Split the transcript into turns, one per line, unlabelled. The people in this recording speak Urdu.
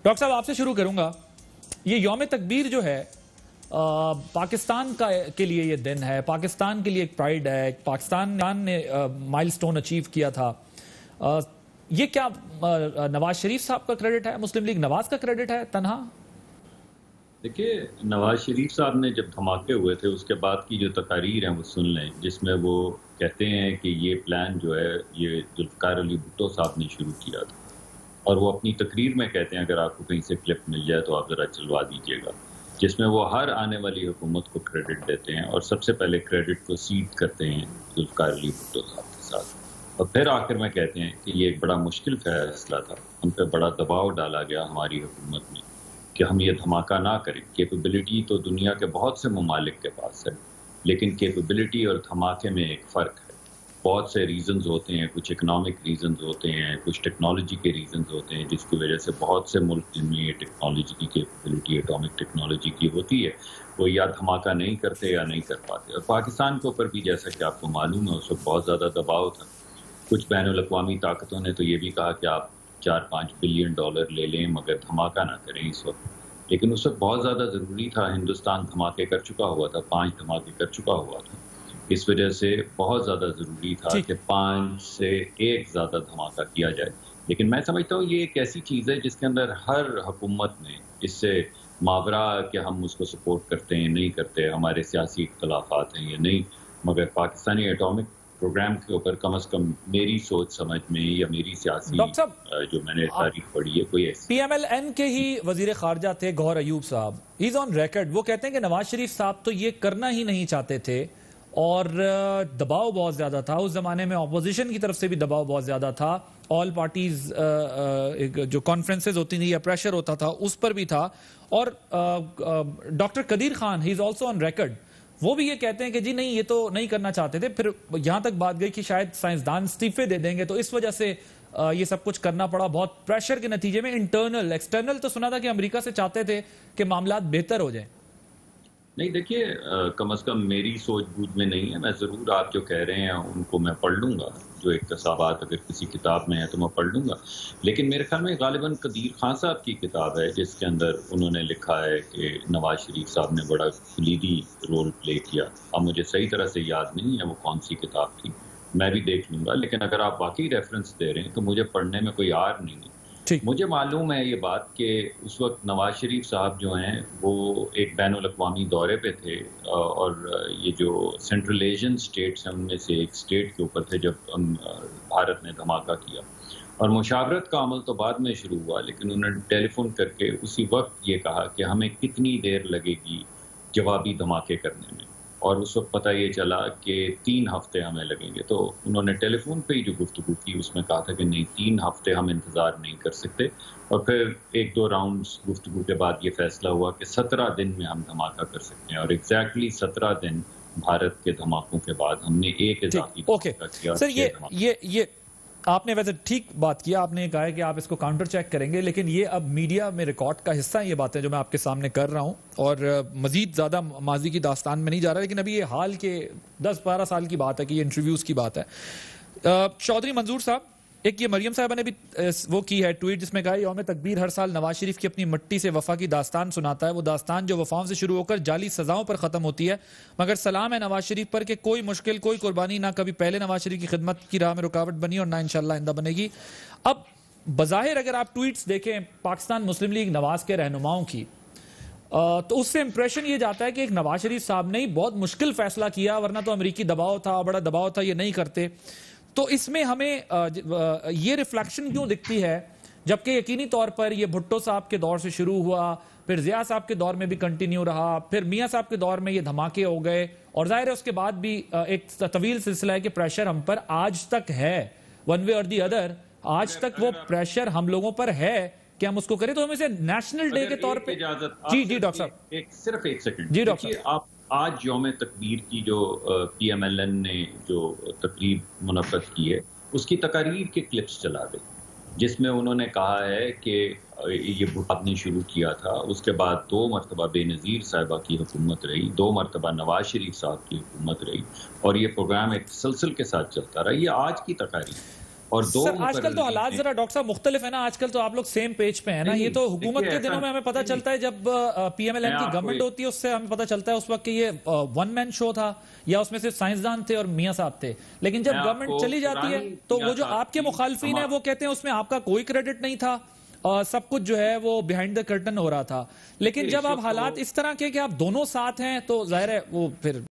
ڈاکٹر صاحب آپ سے شروع کروں گا. یہ یوم تکبیر جو ہے پاکستان کے لیے یہ دن ہے، پاکستان کے لیے ایک پرائیڈ ہے، پاکستان نے مائل سٹون اچیو کیا تھا. یہ کیا نواز شریف صاحب کا کریڈٹ ہے، مسلم لیگ نواز کا کریڈٹ ہے تنہا؟
دیکھیے، نواز شریف صاحب نے جب دھماکے ہوئے تھے اس کے بعد کی جو تقاریر ہیں وہ سن لیں، جس میں وہ کہتے ہیں کہ یہ پلان جو ہے یہ ذوالفقار علی بھٹو صاحب نے شروع کیا تھا، اور وہ اپنی تقریر میں کہتے ہیں، اگر آپ کو کہیں سے کلپ مل جائے تو آپ ذرا چلوا دیجیے گا، جس میں وہ ہر آنے والی حکومت کو کریڈٹ دیتے ہیں اور سب سے پہلے کریڈٹ کو سیڈ کرتے ہیں ذوالفقار علی بھٹو صاحب کے ساتھ، اور پھر آخر میں کہتے ہیں کہ یہ ایک بڑا مشکل فیصلہ تھا، ہم پہ بڑا دباؤ ڈالا گیا ہماری حکومت میں کہ ہم یہ دھماکہ نہ کریں. کیپیبلٹی تو دنیا کے بہت سے ممالک کے پاس ہے، لیکن کیپیبلٹی اور دھماکے میں ایک فرق ہے. بہت سے ریزنز ہوتے ہیں، کچھ اکنامک ریزنز ہوتے ہیں، کچھ ٹیکنالوجی کے ریزنز ہوتے ہیں، جس کی وجہ سے بہت سے ملک جن میں یہ ٹیکنالوجی کی کیپیبلٹی اٹامک ٹیکنالوجی کی ہوتی ہے وہ یا دھماکہ نہیں کرتے یا نہیں کر پاتے. اور پاکستان کے اوپر بھی جیسا کہ آپ کو معلوم ہے اس وقت بہت زیادہ دباؤ تھا. کچھ بین الاقوامی طاقتوں نے تو یہ بھی کہا کہ آپ 4-5 بلین ڈالر لے لیں مگر دھماکہ نہ کریں اس وقت. لیکن اس وقت بہت زیادہ ضروری تھا، ہندوستان دھماکے کر چکا ہوا تھا، 5 دھماکے کر چکا ہوا تھا. اس وجہ سے بہت زیادہ ضروری تھا کہ 5 سے 1 زیادہ دھماکہ کیا جائے. لیکن میں سمجھتا ہوں یہ ایک ایسی چیز ہے جس کے اندر ہر حکومت نے اس سے ماورا کہ ہم اس کو سپورٹ کرتے ہیں نہیں کرتے، ہمارے سیاسی اختلافات ہیں یا نہیں، مگر پاکستانی اٹامک پروگرام کے اوپر کم از کم میری سوچ سمجھ میں یا میری سیاسی جو میں نے تاریخ پڑھی ہے کوئی ایسی.
پی ایم ایل این کے ہی وزیر خارجہ تھے گوہر ایوب صاحب، ہی از آن ریکارڈ، وہ کہتے ہیں کہ نواز شریف صاحب تو یہ کرنا ہی نہیں چاہتے تھے اور دباؤ بہت زیادہ تھا اس زمانے میں، اپوزیشن کی طرف سے بھی دباؤ بہت زیادہ تھا، آل پارٹیز جو کانفرنسز ہوتی تھیں یا پریشر ہوتا تھا اس پر بھی تھا. اور doctor Qadeer Khan he is also on record, وہ بھی یہ کہتے ہیں کہ جی نہیں یہ تو نہیں کرنا چاہتے تھے. پھر یہاں تک بات گئی کہ شاید سائنسدان استعفے دے دیں گے تو اس وجہ سے یہ سب کچھ کرنا پڑا بہت پریشر کے نتیجے میں. انٹرنل ایکسٹرنل تو سنا تھا کہ امریکہ سے چاہتے تھے کہ معاملات بہتر ہو جائیں.
نہیں دیکھیے، کم از کم میری سوچ بوجھ میں نہیں ہے، میں ضرور آپ جو کہہ رہے ہیں ان کو میں پڑھ لوں گا، جو اقتصابات اگر کسی کتاب میں ہے تو میں پڑھ لوں گا. لیکن میرے خیال میں غالباً قدیر خان صاحب کی کتاب ہے جس کے اندر انہوں نے لکھا ہے کہ نواز شریف صاحب نے بڑا کلیدی رول پلے کیا. اب مجھے صحیح طرح سے یاد نہیں ہے وہ کون سی کتاب تھی، میں بھی دیکھ لوں گا. لیکن اگر آپ واقعی ریفرنس دے رہے ہیں تو مجھے پڑھنے میں کوئی آر نہیں ہے. مجھے معلوم ہے یہ بات کہ اس وقت نواز شریف صاحب جو ہیں وہ ایک بین الاقوامی دورے پہ تھے، اور یہ جو سینٹرل ایشین اسٹیٹس ہیں ان میں سے ایک اسٹیٹ کے اوپر تھے جب بھارت نے دھماکہ کیا. اور مشاورت کا عمل تو بعد میں شروع ہوا، لیکن انہوں نے ٹیلی فون کر کے اسی وقت یہ کہا کہ ہمیں کتنی دیر لگے گی جوابی دھماکے کرنے میں، اور اس وقت پتہ یہ چلا کہ 3 ہفتے ہمیں لگیں گے. تو انہوں نے ٹیلی فون پہ ہی جو گفتگو کی اس میں کہا تھا کہ نہیں 3 ہفتے ہم انتظار نہیں کر سکتے، اور پھر 1-2 راؤنڈز گفتگو کے بعد یہ فیصلہ ہوا کہ 17 دن میں ہم دھماکہ کر سکتے ہیں. اور ایگزیکٹلی 17 دن بھارت کے دھماکوں کے بعد ہم نے ایک اضافی دھماکہ کیا.
سر یہ آپ نے ویسے ٹھیک بات کیا، آپ نے کہا ہے کہ آپ اس کو کاؤنٹر چیک کریں گے، لیکن یہ اب میڈیا میں ریکارڈ کا حصہ ہیں یہ باتیں جو میں آپ کے سامنے کر رہا ہوں، اور مزید زیادہ ماضی کی داستان میں نہیں جا رہا، لیکن ابھی یہ حال کے 10-12 سال کی بات ہے کہ یہ انٹرویوز کی بات ہے. چودھری منظور صاحب، ایک یہ مریم صاحبہ نے بھی وہ کی ہے ٹویٹ جس میں کہا یوم تکبیر ہر سال نواز شریف کی اپنی مٹی سے وفا کی داستان سناتا ہے، وہ داستان جو وفاؤں سے شروع ہو کر جعلی سزاؤں پر ختم ہوتی ہے، مگر سلام ہے نواز شریف پر کہ کوئی مشکل کوئی قربانی نہ کبھی پہلے نواز شریف کی خدمت کی راہ میں رکاوٹ بنی اور نہ انشاءاللہ آئندہ بنے گی. اب بظاہر اگر آپ ٹویٹس دیکھیں پاکستان مسلم لیگ نواز کے رہنماؤں کی تو اس سے امپریشن یہ جاتا ہے کہ ایک نواز شریف صاحب نے بہت مشکل فیصلہ کیا، ورنہ تو امریکی دباؤ تھا، بڑا دباؤ تھا، یہ نہیں کرتے. تو اس میں ہمیں یہ ریفلیکشن کیوں دکھتی ہے جبکہ یقینی طور پر یہ بھٹو صاحب کے دور سے شروع ہوا، پھر ضیاء صاحب کے دور میں بھی کنٹینیو رہا، پھر میاں صاحب کے دور میں یہ دھماکے ہو گئے، اور ظاہر ہے اس کے بعد بھی ایک طویل سلسلہ ہے کہ پریشر ہم پر آج تک ہے، ون وے اور دی ادر آج تک وہ پریشر ہم لوگوں پر ہے کہ ہم اس کو کریں. تو ہم اسے نیشنل ڈے کے طور پہ جی ڈاکٹر صاحب
صرف 1 سیکنڈ
جی ڈاکٹر صاحب،
آپ آج یوم تکبیر کی جو پی ایم ایل این نے جو تقریب منعقد کی ہے اس کی تقاریر کے کلپس چلا دیں، جس میں انہوں نے کہا ہے کہ یہ بھٹو نے شروع کیا تھا، اس کے بعد 2 مرتبہ بے نظیر صاحبہ کی حکومت رہی، 2 مرتبہ نواز شریف صاحب کی حکومت رہی، اور یہ پروگرام ایک تسلسل کے ساتھ چلتا رہا. یہ آج کی تقاریر. اور دو
سر آج کل تو حالات ذرا ڈاکٹر صاحب مختلف ہے نا، آج کل تو آپ لوگ سیم پیج پہ ہیں نا. یہ تو حکومت کے دنوں میں ہمیں پتہ چلتا ہے جب پی ایم ایل این کی گورنمنٹ ہوتی ہے اس سے ہمیں پتہ چلتا ہے اس وقت کہ یہ ون مین شو تھا یا اس میں صرف سائنسدان تھے اور میاں صاحب تھے. لیکن جب گورنمنٹ چلی جاتی ہے تو وہ جو آپ کے مخالفین ہیں وہ کہتے ہیں اس میں آپ کا کوئی کریڈٹ نہیں تھا، سب کچھ جو ہے وہ بیہائنڈ دا کرٹن ہو رہا تھا. لیکن جب آپ حالات اس طرح کے کہ آپ دونوں ساتھ ہیں تو ظاہر ہے وہ پھر